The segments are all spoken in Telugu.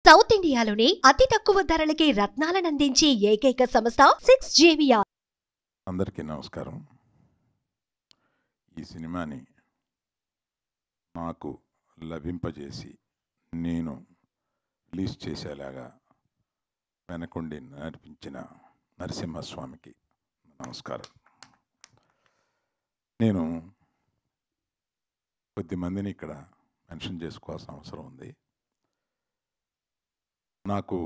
సౌత్ ఇండియాలోనే అతి తక్కువ ధరలకి రత్నాలనందించే ఏకైక సంస్థ 6JVR. అందరికీ నమస్కారం. ఈ సినిమాని నాకు లభింపజేసి నేను రిలీజ్ చేసేలాగా వెనకుండి నడిపించిన నరసింహస్వామికి నమస్కారం. నేను కొద్దిమందిని ఇక్కడ మెన్షన్ చేసుకోవాల్సిన అవసరం ఉంది. నాకు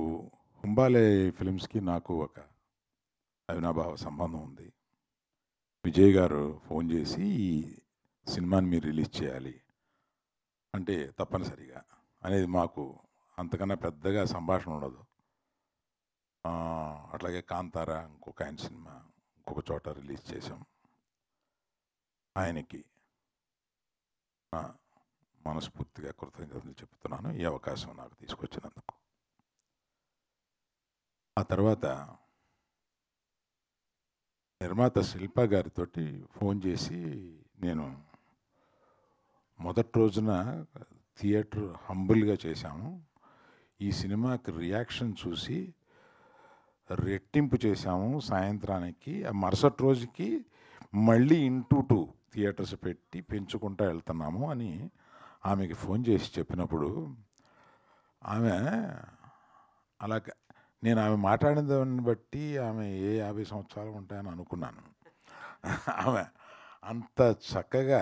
హుంబాలే ఫిలిమ్స్కి నాకు ఒక అవినాభావ సంబంధం ఉంది. విజయ్ గారు ఫోన్ చేసి ఈ సినిమాని మీరు రిలీజ్ చేయాలి అంటే తప్పనిసరిగా అనేది మాకు అంతకన్నా పెద్దగా సంభాషణ ఉండదు. అట్లాగే కాంతారా ఇంకొక ఆయన సినిమా ఇంకొక చోట రిలీజ్ చేసాం. ఆయనకి మనస్ఫూర్తిగా కృతజ్ఞతలు చెప్తున్నాను ఈ అవకాశం నాకు తీసుకొచ్చినందుకు. ఆ తర్వాత నిర్మాత శిల్ప గారితో ఫోన్ చేసి నేను మొదటి రోజున థియేటర్ హంబుల్గా చేశాము. ఈ సినిమాకి రియాక్షన్ చూసి రెట్టింపు చేశాము. సాయంత్రానికి ఆ మరుసటి రోజుకి మళ్ళీ 2 థియేటర్స్ పెట్టి పెంచుకుంటూ వెళ్తున్నాము అని ఆమెకి ఫోన్ చేసి చెప్పినప్పుడు ఆమె అలాగ నేను ఆమె మాట్లాడిన దాన్ని బట్టి ఆమె 50 సంవత్సరాలు ఉంటాయని అనుకున్నాను. ఆమె అంత చక్కగా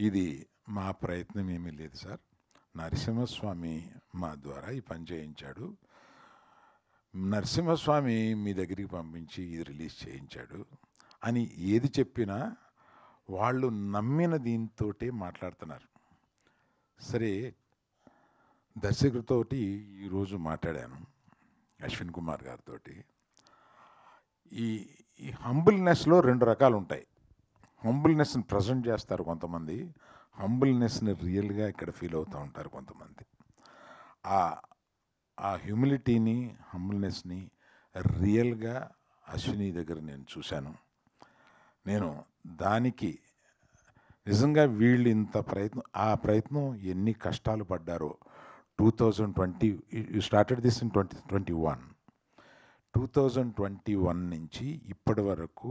ఇది మా ప్రయత్నం ఏమీ లేదు సార్, నరసింహస్వామి మా ద్వారా ఈ పని చేయించాడు, నరసింహస్వామి మీ దగ్గరికి పంపించి ఇది రిలీజ్ చేయించాడు అని ఏది చెప్పినా వాళ్ళు నమ్మిన దీంతోటే మాట్లాడుతున్నారు. సరే, దర్శకుడితోటి ఈరోజు మాట్లాడాను అశ్విన్ కుమార్ గారితో. ఈ హంబుల్నెస్లో 2 రకాలు ఉంటాయి. హంబుల్నెస్ని ప్రజెంట్ చేస్తారు కొంతమంది, హంబుల్నెస్ని రియల్గా ఇక్కడ ఫీల్ అవుతూ ఉంటారు కొంతమంది. ఆ హ్యూమిలిటీని హంబుల్నెస్ని రియల్గా అశ్విని దగ్గర నేను చూశాను. నేను దానికి నిజంగా వీళ్ళు ఇంత ఆ ప్రయత్నం ఎన్ని కష్టాలు పడ్డారో. 2020 యూ స్టార్టెడ్ దిస్ ఇన్ 2021 నుంచి ఇప్పటి వరకు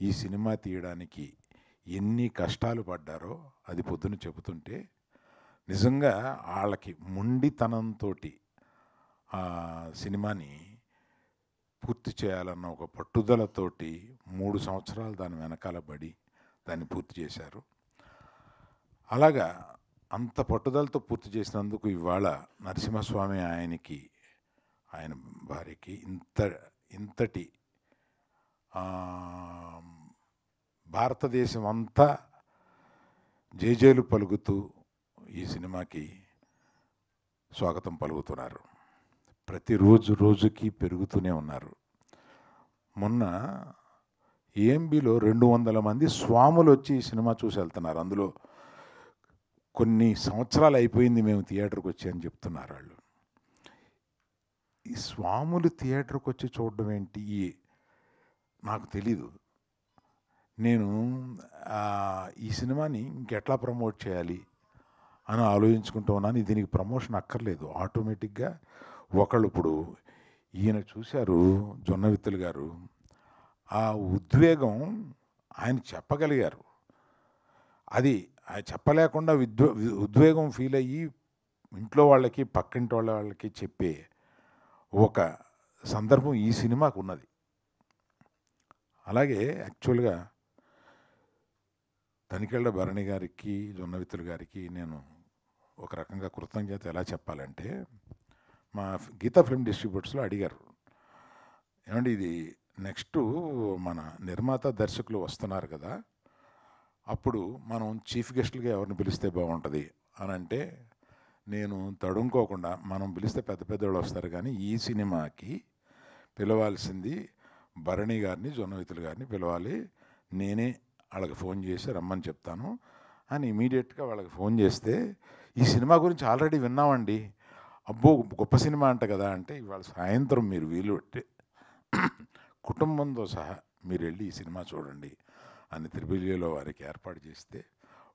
ఈ సినిమా తీయడానికి ఎన్ని కష్టాలు పడ్డారో అది పొద్దున చెబుతుంటే నిజంగా వాళ్ళకి మొండితనంతో ఆ సినిమాని పూర్తి చేయాలన్న ఒక పట్టుదలతోటి 3 సంవత్సరాలు దాని వెనకాల పడి దాన్ని పూర్తి చేశారు. అలాగా అంత పట్టుదలతో పూర్తి చేసినందుకు ఇవాళ నరసింహస్వామి ఆయన భార్యకి ఇంతటి భారతదేశం అంతా జేజేలు పలుకుతూ ఈ సినిమాకి స్వాగతం పలుకుతున్నారు. రోజుకి పెరుగుతూనే ఉన్నారు. మొన్న ఏఎంబిలో 200 మంది స్వాములు వచ్చి ఈ సినిమా చూసి వెళ్తున్నారు. అందులో కొన్ని సంవత్సరాలు అయిపోయింది మేము థియేటర్కి వచ్చి అని చెప్తున్నారు వాళ్ళు. ఈ స్వాములు థియేటర్కి వచ్చి చూడడం ఏంటి నాకు తెలీదు. నేను ఈ సినిమాని ఇంకెట్లా ప్రమోట్ చేయాలి అని ఆలోచించుకుంటూ ఉన్నాను. దీనికి ప్రమోషన్ అక్కర్లేదు, ఆటోమేటిక్గా ఒకళ్ళు ఇప్పుడు ఈయన చూశారు జొన్నవిత్తులు గారు, ఆ ఉద్వేగం ఆయన చెప్పగలిగారు. అది ఆయన చెప్పలేకుండా ఉద్వేగం ఫీల్ అయ్యి ఇంట్లో వాళ్ళకి పక్కింటి వాళ్ళకి చెప్పే ఒక సందర్భం ఈ సినిమాకు ఉన్నది. అలాగే యాక్చువల్గా తనికెళ్ళ భరణి గారికి జొన్నవిత్తులు గారికి నేను ఒక రకంగా కృతజ్ఞత ఎలా చెప్పాలంటే, మా గీతా ఫిల్మ్ డిస్ట్రిబ్యూటర్స్లో అడిగారు, ఏమంటే ఇది నెక్స్ట్ మన నిర్మాత దర్శకులు వస్తున్నారు కదా, అప్పుడు మనం చీఫ్ గెస్ట్లుగా ఎవరిని పిలిస్తే బాగుంటుంది అని అంటే, నేను తడుముకోకుండా మనం పిలిస్తే పెద్ద పెద్దవాళ్ళు వస్తారు కానీ ఈ సినిమాకి పిలవాల్సింది భరణి గారిని జొన్నవిత్తులు గారిని పిలవాలి, నేనే వాళ్ళకి ఫోన్ చేసి రమ్మని చెప్తాను అని ఇమీడియట్గా వాళ్ళకి ఫోన్ చేస్తే, ఈ సినిమా గురించి ఆల్రెడీ విన్నామండి, అబ్బో గొప్ప సినిమా అంట కదా అంటే, ఇవాళ సాయంత్రం మీరు వీలు పెట్టి కుటుంబంతో సహా మీరు వెళ్ళి ఈ సినిమా చూడండి అని త్రిబులిలో వారికి ఏర్పాటు చేస్తే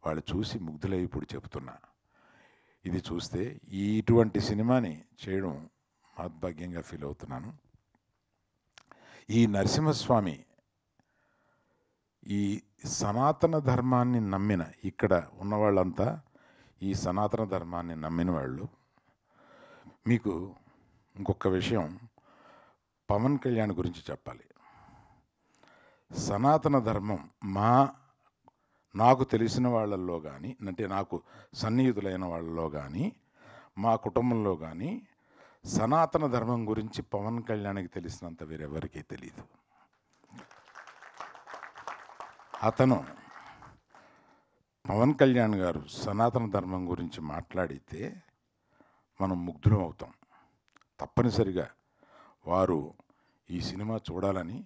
వాళ్ళు చూసి ముగ్ధులై ఇప్పుడు చెప్తున్నా, ఇది చూస్తే ఇటువంటి సినిమాని చేయడం మహద్భాగ్యంగా ఫీల్ అవుతున్నాను. ఈ నరసింహస్వామి ఈ సనాతన ధర్మాన్ని నమ్మిన, ఇక్కడ ఉన్నవాళ్ళంతా ఈ సనాతన ధర్మాన్ని నమ్మిన వాళ్ళు. మీకు ఇంకొక విషయం పవన్ కళ్యాణ్ గురించి చెప్పాలి. సనాతన ధర్మం నాకు తెలిసిన వాళ్ళల్లో కానీ, అంటే నాకు సన్నిహితులైన వాళ్ళలో కానీ, మా కుటుంబంలో కానీ సనాతన ధర్మం గురించి పవన్ కళ్యాణ్కి తెలిసినంత వేరెవరికీ తెలియదు. పవన్ కళ్యాణ్ గారు సనాతన ధర్మం గురించి మాట్లాడితే మనం ముగ్ధులం అవుతాం. తప్పనిసరిగా వారు ఈ సినిమా చూడాలని,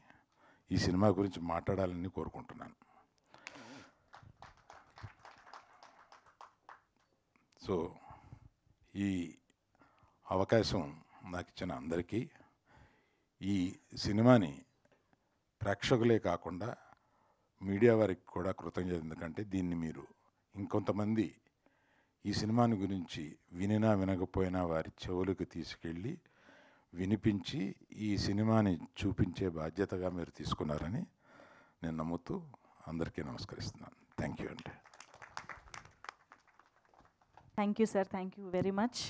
ఈ సినిమా గురించి మాట్లాడాలని కోరుకుంటున్నాను. సో ఈ అవకాశం నాకు ఇచ్చిన అందరికీ, ఈ సినిమాని ప్రేక్షకులే కాకుండా మీడియా వారికి కూడా కృతజ్ఞత. ఎందుకంటే దీన్ని మీరు ఇంకొంతమంది ఈ సినిమాని గురించి వినినా వినకపోయినా వారి చెవులకు తీసుకెళ్ళి వినిపించి ఈ సినిమాని చూపించే బాధ్యతగా మీరు తీసుకున్నారని నేను నమ్ముతూ అందరికీ నమస్కరిస్తున్నాను. థ్యాంక్ యూ అండి. Thank you sir, thank you very much.